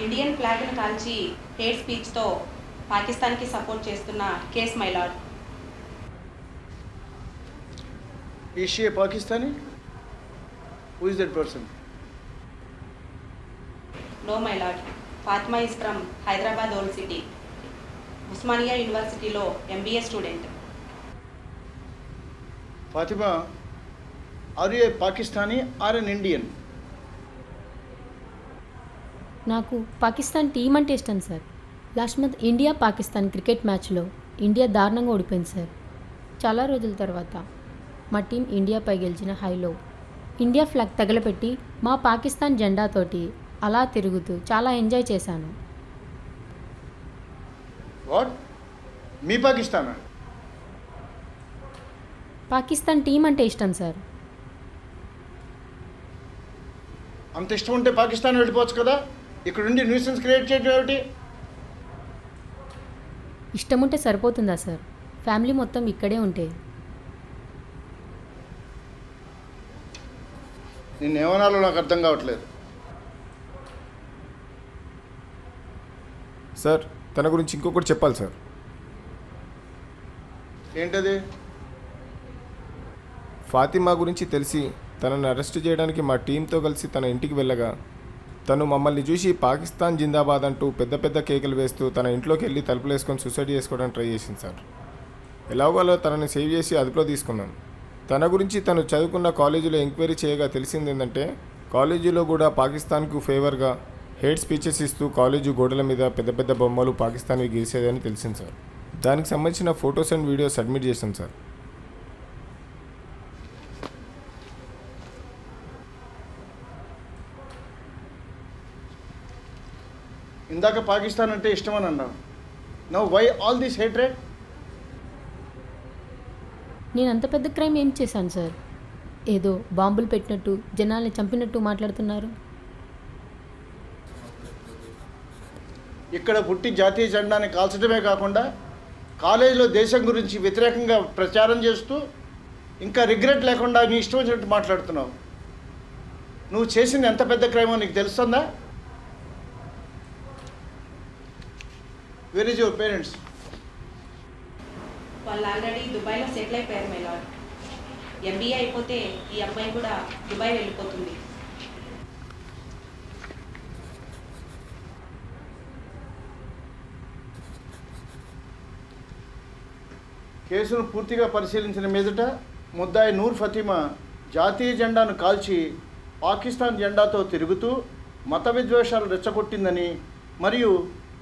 Indian ఫ్లాగ్ను కాల్చి hate స్పీచ్తో పాకిస్తాన్కి support చేస్తున్న case మైలాడ్. Is she a Pakistani? Who is that person? No, my lord. Fatima is from Hyderabad Old City. Usmania University లో MBA student. Fatima, are you a Pakistani or an Indian? నాకు Pakistan team అంటే ఇష్టం sir. Last month India Pakistan cricket మ్యాచ్లో India దారుణంగా ఓడిపోయింది sir. చాలా రోజుల తర్వాత మా టీం ఇండియాపై గెలిచిన హైలో ఇండియా ఫ్లాగ్ తగలపెట్టి మా పాకిస్తాన్ జెండాతోటి అలా తిరుగుతూ చాలా ఎంజాయ్ చేశాను. వాట్? మీ పాకిస్తానా? పాకిస్తాన్ టీం అంటే ఇష్టం సార్. అంత ఇష్టం ఉంటే పాకిస్తాన్ వెళ్ళిపోవచ్చు కదా, ఇక్కడ నుండి న్యూసెన్స్ క్రియేట్ చేయడం ఏమిటి? ఇష్టం ఉంటే సరిపోతుందా సార్? ఫ్యామిలీ మొత్తం ఇక్కడే ఉంటే. నిన్నేమనాలో నాకు అర్థం కావట్లేదు. సార్, తన గురించి ఇంకొకటి చెప్పాలి సార్. ఏంటది? ఫాతిమా గురించి తెలిసి తనను అరెస్ట్ చేయడానికి మా టీంతో కలిసి తన ఇంటికి వెళ్ళగా తను మమ్మల్ని చూసి పాకిస్తాన్ జిందాబాద్ అంటూ పెద్ద పెద్ద కేకలు వేస్తూ తన ఇంట్లోకి వెళ్ళి తలుపులు వేసుకొని సూసైడ్ చేసుకోవడానికి ట్రై చేసింది సార్. ఎలాగోలా తనని సేవ్ చేసి అదుపులో తీసుకున్నాను. తన గురించి తను చదువుకున్న కాలేజీలో ఎంక్వైరీ చేయగా తెలిసింది ఏంటంటే కాలేజీలో కూడా పాకిస్తాన్కు ఫేవర్గా హేట్ స్పీచెస్ ఇస్తూ కాలేజీ గోడల మీద పెద్ద పెద్ద బొమ్మలు పాకిస్తాన్కి గీసేదని తెలిసింది సార్. దానికి సంబంధించిన ఫొటోస్ అండ్ వీడియోస్ సబ్మిట్ చేశాను సార్. ఇందాక పాకిస్తాన్ అంటే ఇష్టమని అన్నావు. Now why all this hatred? నేను అంత పెద్ద క్రైమ్ ఏం చేశాను సార్? ఏదో బాంబులు పెట్టినట్టు జనాల్ని చంపినట్టు మాట్లాడుతున్నారు. ఇక్కడ పుట్టి జాతీయ జెండాని కాల్చడమే కాకుండా కాలేజీలో దేశం గురించి వ్యతిరేకంగా ప్రచారం చేస్తూ ఇంకా రిగ్రెట్ లేకుండా నీ ఇష్టం వచ్చినట్టు మాట్లాడుతున్నావు. నువ్వు చేసింది ఎంత పెద్ద క్రైమో నీకు తెలుస్తుందా? Where is your parents? వాళ్ళు ఆల్రెడీ దుబాయ్లో సెటిల్ అయిపోయారు మై లార్డ్. MBA అయిపోతే ఈ అమ్మాయి కూడా దుబాయ్ వెళ్ళిపోతుంది. కేసును పూర్తిగా పరిశీలించిన మీదట ముద్దాయి నూర్ ఫతిమా జాతీయ జెండాను కాల్చి పాకిస్తాన్ జెండాతో తిరుగుతూ మత విద్వేషాలు రెచ్చగొట్టిందని మరియు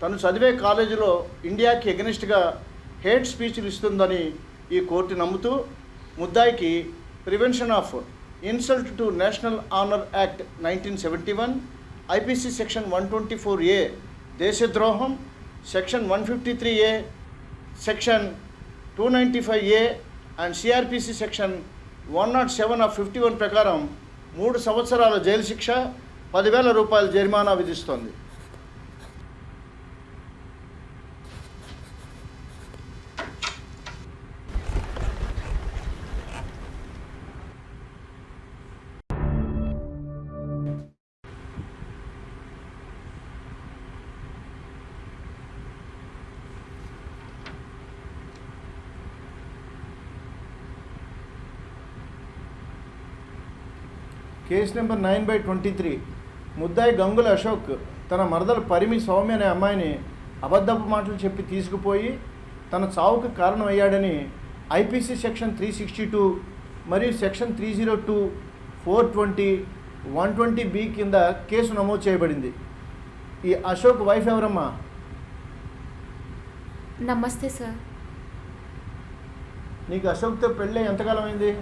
తను చదివే కాలేజీలో ఇండియాకి ఎగనిస్ట్గా హేట్ స్పీచ్లు ఇస్తుందని ఈ కోర్టు నమ్ముతూ ముద్దాయికి prevention of insult to national honour act 1971, IPC section 124A దేశద్రోహం, section 153A, section 295A and CRPC section 107 of 51 ప్రకారం 3 సంవత్సరాల జైలు శిక్ష, 10,000 రూపాయల జరిమానా విధిస్తోంది. Case number 9/23. ముద్దాయి గంగుల అశోక్ తన మరదలు పరిమి సౌమ్య అనే అమ్మాయిని అబద్ధపు మాటలు చెప్పి తీసుకుపోయి తన చావుకు కారణమయ్యాడని IPC సెక్షన్ 362 మరియు సెక్షన్ 302, 420, 120B కింద కేసు నమోదు చేయబడింది. ఈ అశోక్ వైఫ్ ఎవరమ్మా? నమస్తే సార్. నీకు అశోక్తో పెళ్ళి ఎంతకాలం అయింది?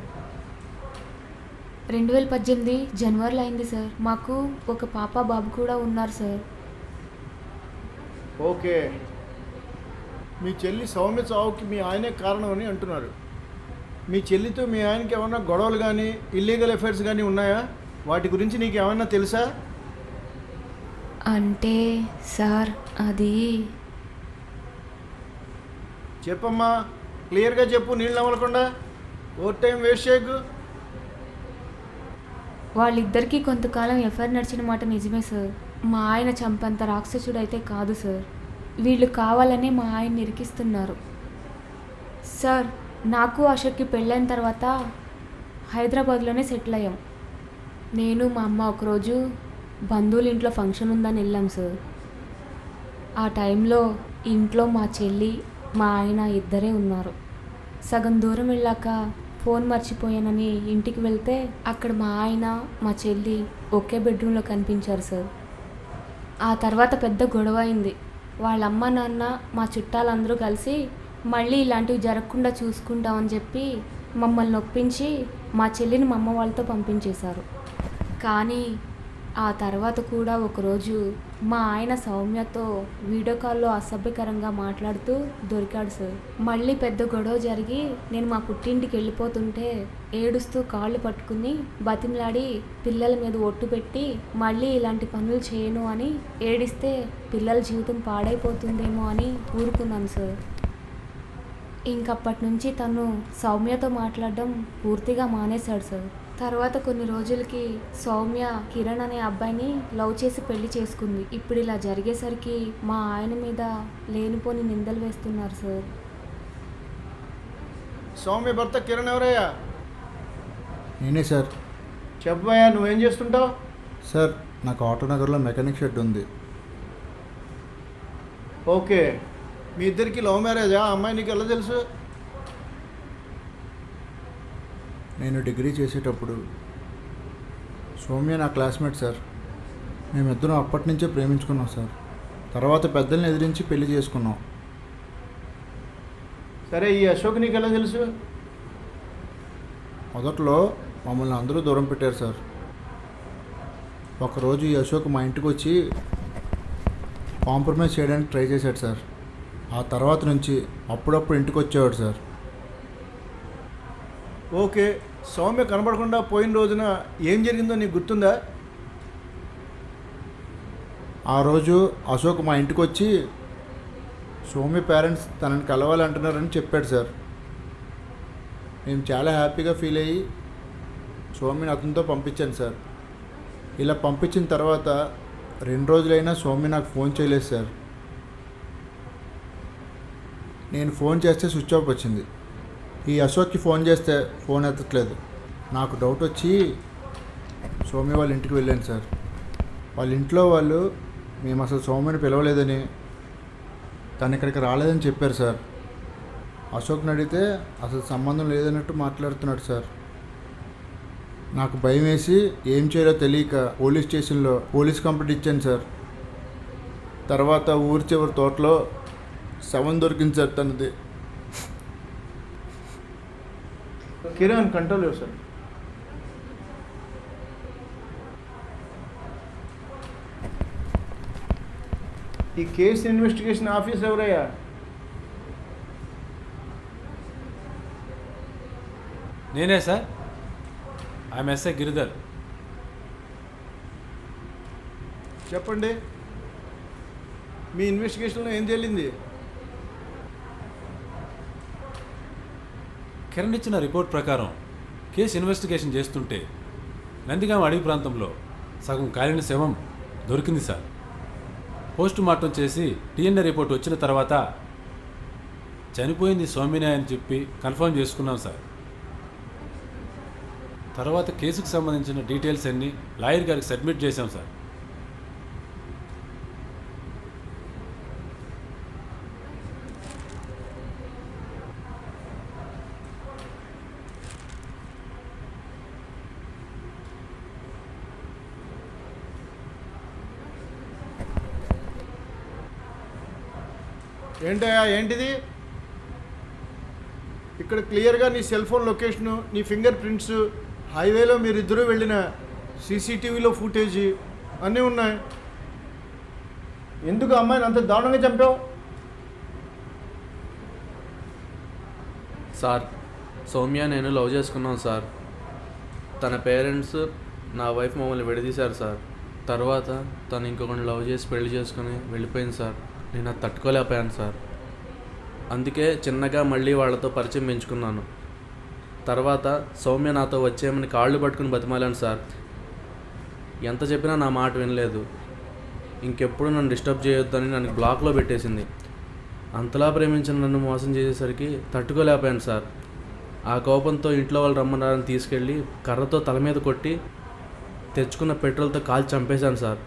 2018 జనవరిలో అయింది సార్. మాకు ఒక పాప బాబు కూడా ఉన్నారు సార్. ఓకే. మీ చెల్లి సౌమ్య చావుకి మీ ఆయనే కారణం అని అంటున్నారు. మీ చెల్లితో మీ ఆయనకి ఏమన్నా గొడవలు కానీ ఇల్లీగల్ అఫైర్స్ కానీ ఉన్నాయా? వాటి గురించి నీకు ఏమన్నా తెలుసా? అంటే సార్ అది చెప్పమ్మా, క్లియర్గా చెప్పు, నీళ్ళు నవ్వకుండా. ఓవర్ టైం వేస్ట్ చేయకు. వాళ్ళిద్దరికీ కొంతకాలం ఎఫ్ఐఆర్ నడిచిన మాట నిజమే సార్. మా ఆయన చంపంత రాక్షసుడైతే కాదు సార్. వీళ్ళు కావాలని మా ఆయన ఇరికిస్తున్నారు సార్. నాకు అశోక్కి పెళ్ళైన తర్వాత హైదరాబాద్లోనే సెటిల్ అయ్యాం. నేను మా అమ్మ ఒకరోజు బంధువుల ఇంట్లో ఫంక్షన్ ఉందని వెళ్ళాం సార్. ఆ టైంలో ఇంట్లో మా చెల్లి మా ఆయన ఇద్దరే ఉన్నారు. సగం దూరం వెళ్ళాక ఫోన్ మర్చిపోయానని ఇంటికి వెళ్తే అక్కడ మా ఆయన మా చెల్లి ఒకే బెడ్రూమ్లో కనిపించారు సార్. ఆ తర్వాత పెద్ద గొడవ అయింది. వాళ్ళ అమ్మ నాన్న మా చుట్టాలందరూ కలిసి మళ్ళీ ఇలాంటివి జరగకుండా చూసుకుంటామని చెప్పి మమ్మల్ని ఒప్పించి మా చెల్లిని మా అమ్మ వాళ్ళతో పంపించేశారు. కానీ ఆ తర్వాత కూడా ఒకరోజు మా ఆయన సౌమ్యతో వీడియో కాల్లో అసభ్యకరంగా మాట్లాడుతూ దొరికాడు సార్. మళ్ళీ పెద్ద గొడవ జరిగి నేను మా పుట్టింటికి వెళ్ళిపోతుంటే ఏడుస్తూ కాళ్ళు పట్టుకుని బతిమలాడి పిల్లల మీద ఒట్టు పెట్టి మళ్ళీ ఇలాంటి పనులు చేయను అని ఏడిస్తే పిల్లల జీవితం పాడైపోతుందేమో అని ఊరుకున్నాను సార్. ఇంకప్పటి నుంచి తను సౌమ్యతో మాట్లాడడం పూర్తిగా మానేశాడు సార్. తర్వాత కొన్ని రోజులకి సౌమ్య కిరణ్ అనే అబ్బాయిని లవ్ చేసి పెళ్లి చేసుకుంది. ఇప్పుడు ఇలా జరిగేసరికి మా ఆయన మీద లేనిపోని నిందలు వేస్తున్నారు సార్. సౌమ్య భర్త కిరణ్ ఎవరయ్యా? నేనే సార్. చెప్పయ్యా, నువ్వేం చేస్తుంటావు? సార్ నాకు ఆటోనగర్లో మెకానిక్ షెడ్ ఉంది. ఓకే, మీ ఇద్దరికి లవ్ మ్యారేజా? ఆ అమ్మాయి నీకు ఎలా తెలుసు? నేను డిగ్రీ చేసేటప్పుడు సౌమ్య నా క్లాస్మేట్ సార్. మేమిద్దరం అప్పటి నుంచే ప్రేమించుకున్నాం సార్. తర్వాత పెద్దల్ని ఎదిరించి పెళ్లి చేసుకున్నాం. సరే, ఈ అశోక్ నీకు ఎలా తెలుసు? మొదట్లో మమ్మల్ని అందరూ దూరం పెట్టారు సార్. ఒకరోజు ఈ అశోక్ మా ఇంటికి వచ్చి కాంప్రమైజ్ చేయడానికి ట్రై చేశాడు సార్. ఆ తర్వాత నుంచి అప్పుడప్పుడు ఇంటికి వచ్చేవాడు సార్. ఓకే, సౌమ్య కనబడకుండా పోయిన రోజున ఏం జరిగిందో నీకు గుర్తుందా? ఆ రోజు అశోక్ మా ఇంటికి వచ్చి సౌమ్య పేరెంట్స్ తనని కలవాలంటున్నారని చెప్పాడు సార్. మేము చాలా హ్యాపీగా ఫీల్ అయ్యి సౌమ్యని అతనితో పంపించాను సార్. ఇలా పంపించిన తర్వాత 2 రోజులైనా సౌమ్య నాకు ఫోన్ చేయలేదు సార్. నేను ఫోన్ చేస్తే స్విచ్ ఆఫ్ వచ్చింది. ఈ అశోక్కి ఫోన్ చేస్తే ఫోన్ ఎత్తట్లేదు. నాకు డౌట్ వచ్చి సౌమ్య వాళ్ళ ఇంటికి వెళ్ళాను సార్. వాళ్ళ ఇంట్లో వాళ్ళు మేము అసలు సౌమ్యని పిలవలేదని, తను ఇక్కడికి రాలేదని చెప్పారు సార్. అశోక్ని అడిగితే అసలు సంబంధం లేదన్నట్టు మాట్లాడుతున్నాడు సార్. నాకు భయం వేసి ఏం చేయాలో తెలియక పోలీస్ స్టేషన్లో పోలీస్ కంప్లైంట్ ఇచ్చాను సార్. తర్వాత ఊరి చివరి తోటలో శవం దొరికింది సార్ తనది. Kiran, control your. ఈ కేసు ఇన్వెస్టిగేషన్ ఆఫీస్ ఎవరయ్యా? నేనే సార్. I'm SI Giridhar. చెప్పండి, మీ ఇన్వెస్టిగేషన్లో ఏం తేలింది? కిరణ్ ఇచ్చిన రిపోర్ట్ ప్రకారం కేసు ఇన్వెస్టిగేషన్ చేస్తుంటే నందిగామ అడవి ప్రాంతంలో సగం కాలిన శవం దొరికింది సార్. పోస్ట్ మార్టం చేసి డిఎన్ఏ రిపోర్ట్ వచ్చిన తర్వాత చనిపోయింది సౌమ్యనే అని చెప్పి కన్ఫర్మ్ చేసుకున్నాం సార్. తర్వాత కేసుకు సంబంధించిన డీటెయిల్స్ అన్నీ లాయర్ గారికి సబ్మిట్ చేశాం సార్. ఏంటయ్యా, ఏంటిది? ఇక్కడ క్లియర్గా నీ సెల్ ఫోన్ లొకేషను, నీ ఫింగర్ ప్రింట్స్, హైవేలో మీరిద్దరూ వెళ్ళిన సీసీటీవీలో ఫుటేజీ అన్నీ ఉన్నాయి. ఎందుకు అమ్మాయిని అంత దారుణంగా చంపావు? సార్, సౌమ్య నేను లవ్ చేసుకున్నాం సార్. తన పేరెంట్స్ నా వైఫ్ మమ్మల్ని విడదీశారు సార్. తర్వాత తను ఇంకొకరిని లవ్ చేసి పెళ్లి చేసుకుని వెళ్ళిపోయింది సార్. నేను అది తట్టుకోలేకపోయాను సార్. అందుకే చిన్నగా మళ్ళీ వాళ్ళతో పరిచయం పెంచుకున్నాను. తర్వాత సౌమ్య నాతో వచ్చేయమని కాళ్ళు పట్టుకుని బతిమాలాను సార్. ఎంత చెప్పినా నా మాట వినలేదు. ఇంకెప్పుడు నన్ను డిస్టర్బ్ చేయొద్దని నన్ను బ్లాక్లో పెట్టేసింది. అంతలా ప్రేమించిన నన్ను మోసం చేసేసరికి తట్టుకోలేకపోయాను సార్. ఆ కోపంతో ఇంట్లో వాళ్ళు రమ్మన్నారని తీసుకెళ్ళి కర్రతో తల మీద కొట్టి తెచ్చుకున్న పెట్రోల్తో కాల్చి చంపేశాను సార్.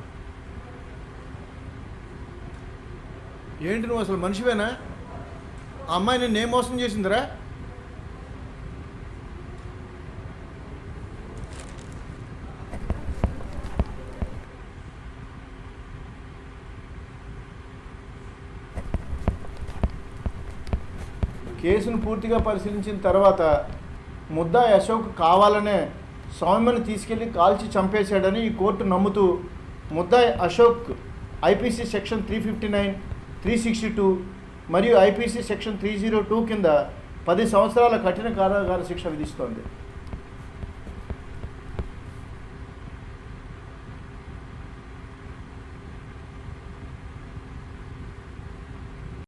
ఏంటి నువ్వు అసలు మనిషివేనా? ఆ అమ్మాయి నిన్ను ఏం మోసం చేసిందిరా? కేసును పూర్తిగా పరిశీలించిన తర్వాత ముద్దాయి అశోక్ కావాలనే సౌమ్యను తీసుకెళ్లి కాల్చి చంపేశాడని ఈ కోర్టు నమ్ముతూ ముద్దాయి అశోక్ ఐపీసీ సెక్షన్ 359, 362 మరియు ఐపీసీ సెక్షన్ 302 కింద 10 సంవత్సరాల కఠిన కారాగార శిక్ష విధిస్తోంది.